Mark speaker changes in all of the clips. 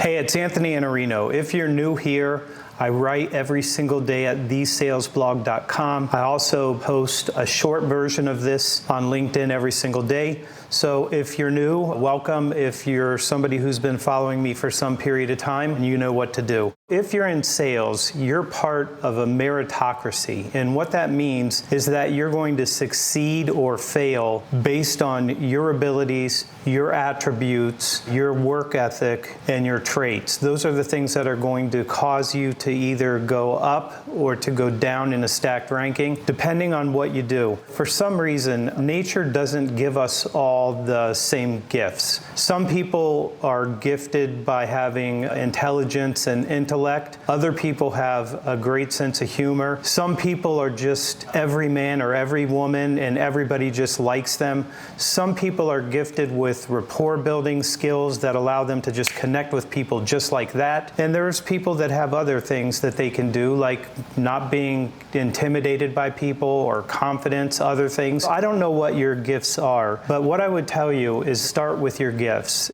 Speaker 1: Hey, it's Anthony Iannarino. If you're new here, I write every single day at thesalesblog.com. I also post a short version of this on LinkedIn every single day. So if you're new, welcome. If you're somebody who's been following me for some period of time, you know what to do. If you're in sales, you're part of a meritocracy. And what that means is that you're going to succeed or fail based on your abilities, your attributes, your work ethic, and your traits. Those are the things that are going to cause you to either go up or to go down in a stacked ranking, depending on what you do. For some reason, nature doesn't give us all the same gifts. Some people are gifted by having intelligence and intellect. Other people have a great sense of humor. Some people are just every man or every woman and everybody just likes them. Some people are gifted with rapport building skills that allow them to just connect with people just like that. And there's people that have other things that they can do, like not being intimidated by people or confidence, other things. I don't know what your gifts are, but what I would tell you is start with your gifts.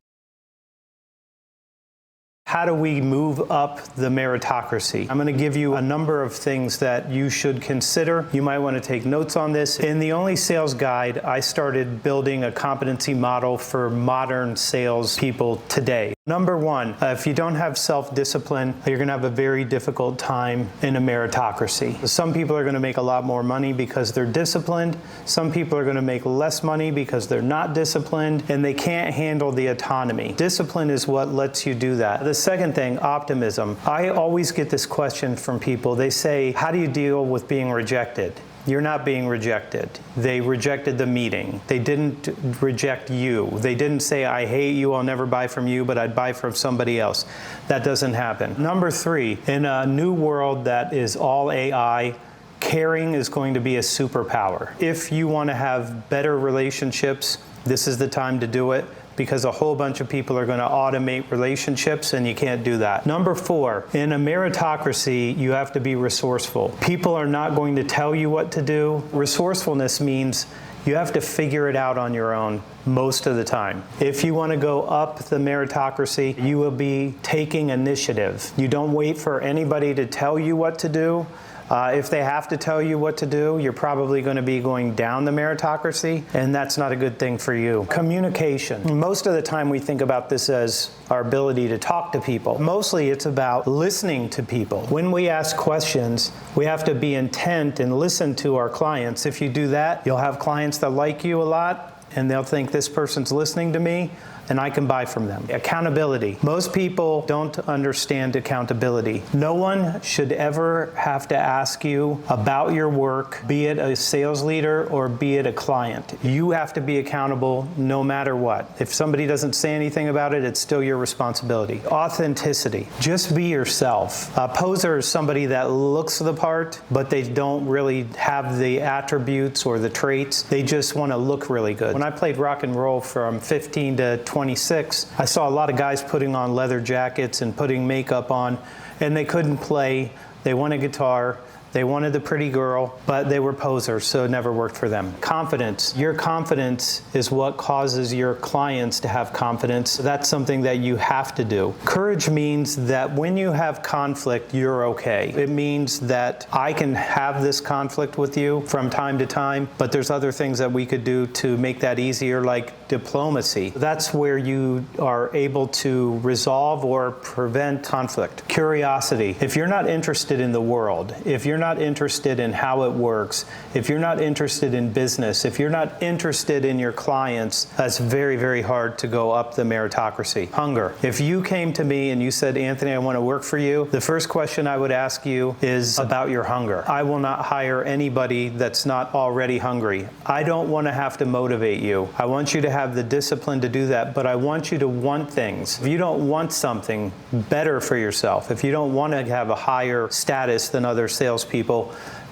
Speaker 1: How do we move up the meritocracy? I'm going to give you a number of things that you should consider. You might want to take notes on this. In the Only Sales Guide, I started building a competency model for modern sales people today. Number one, if you don't have self-discipline, you're going to have a very difficult time in a meritocracy. Some people are going to make a lot more money because they're disciplined. Some people are going to make less money because they're not disciplined, and they can't handle the autonomy. Discipline is what lets you do that. The second thing, optimism. I always get this question from people. They say, how do you deal with being rejected? You're not being rejected. They rejected the meeting. They didn't reject you. They didn't say, I hate you, I'll never buy from you, but I'd buy from somebody else. That doesn't happen. Number three, in a new world that is all AI, caring is going to be a superpower. If you want to have better relationships, this is the time to do it, because a whole bunch of people are going to automate relationships, and you can't do that. Number four, in a meritocracy, you have to be resourceful. People are not going to tell you what to do. Resourcefulness means you have to figure it out on your own most of the time. If you want to go up the meritocracy, you will be taking initiative. You don't wait for anybody to tell you what to do. If they have to tell you what to do, you're probably going to be going down the meritocracy, and that's not a good thing for you. Communication. Most of the time we think about this as our ability to talk to people. Mostly it's about listening to people. When we ask questions, we have to be intent and listen to our clients. If you do that, you'll have clients that like you a lot, and they'll think this person's listening to me, and I can buy from them. Accountability. Most people don't understand accountability. No one should ever have to ask you about your work, be it a sales leader or be it a client. You have to be accountable no matter what. If somebody doesn't say anything about it, it's still your responsibility. Authenticity. Just be yourself. A poser is somebody that looks the part, but they don't really have the attributes or the traits. They just want to look really good. When I played rock and roll from 15 to 26, I saw a lot of guys putting on leather jackets and putting makeup on, and they couldn't play. They wanted a guitar. They wanted the pretty girl, but they were posers, so it never worked for them. Confidence. Your confidence is what causes your clients to have confidence. That's something that you have to do. Courage means that when you have conflict, you're okay. It means that I can have this conflict with you from time to time, but there's other things that we could do to make that easier, like diplomacy. That's where you are able to resolve or prevent conflict. Curiosity. If you're not interested in the world, if you're not interested in how it works, if you're not interested in business, if you're not interested in your clients, that's very, very hard to go up the meritocracy. Hunger. If you came to me and you said, Anthony, I want to work for you, the first question I would ask you is about your hunger. I will not hire anybody that's not already hungry. I don't want to have to motivate you. I want you to have the discipline to do that, but I want you to want things. If you don't want something better for yourself, if you don't want to have a higher status than other salespeople,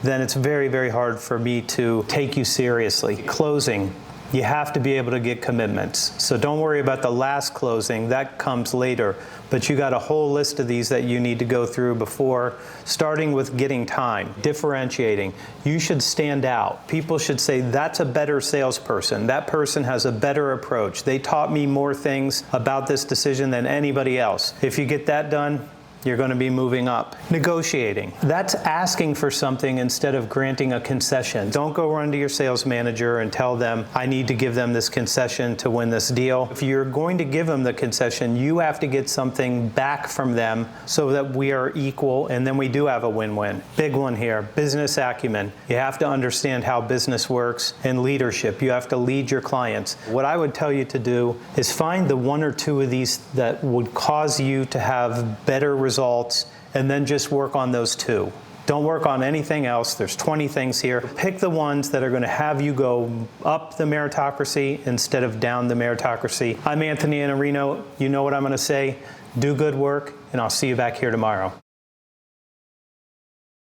Speaker 1: then it's very, very hard for me to take you seriously. Closing. you have to be able to get commitments. So don't worry about the last closing, that comes later. But you got a whole list of these that you need to go through before, starting with getting time, differentiating. You should stand out. People should say, that's a better salesperson. That person has a better approach. They taught me more things about this decision than anybody else. If you get that done, you're going to be moving up. Negotiating. That's asking for something instead of granting a concession. Don't go run to your sales manager and tell them, I need to give them this concession to win this deal. If you're going to give them the concession, you have to get something back from them so that we are equal, and then we do have a win-win. Big one here, business acumen. You have to understand how business works, and leadership. You have to lead your clients. What I would tell you to do is find the one or two of these that would cause you to have better results, and then just work on those two. Don't work on anything else. There's 20 things here. Pick the ones that are going to have you go up the meritocracy instead of down the meritocracy. I'm Anthony Iannarino. You know what I'm going to say. Do good work, and I'll see you back here tomorrow.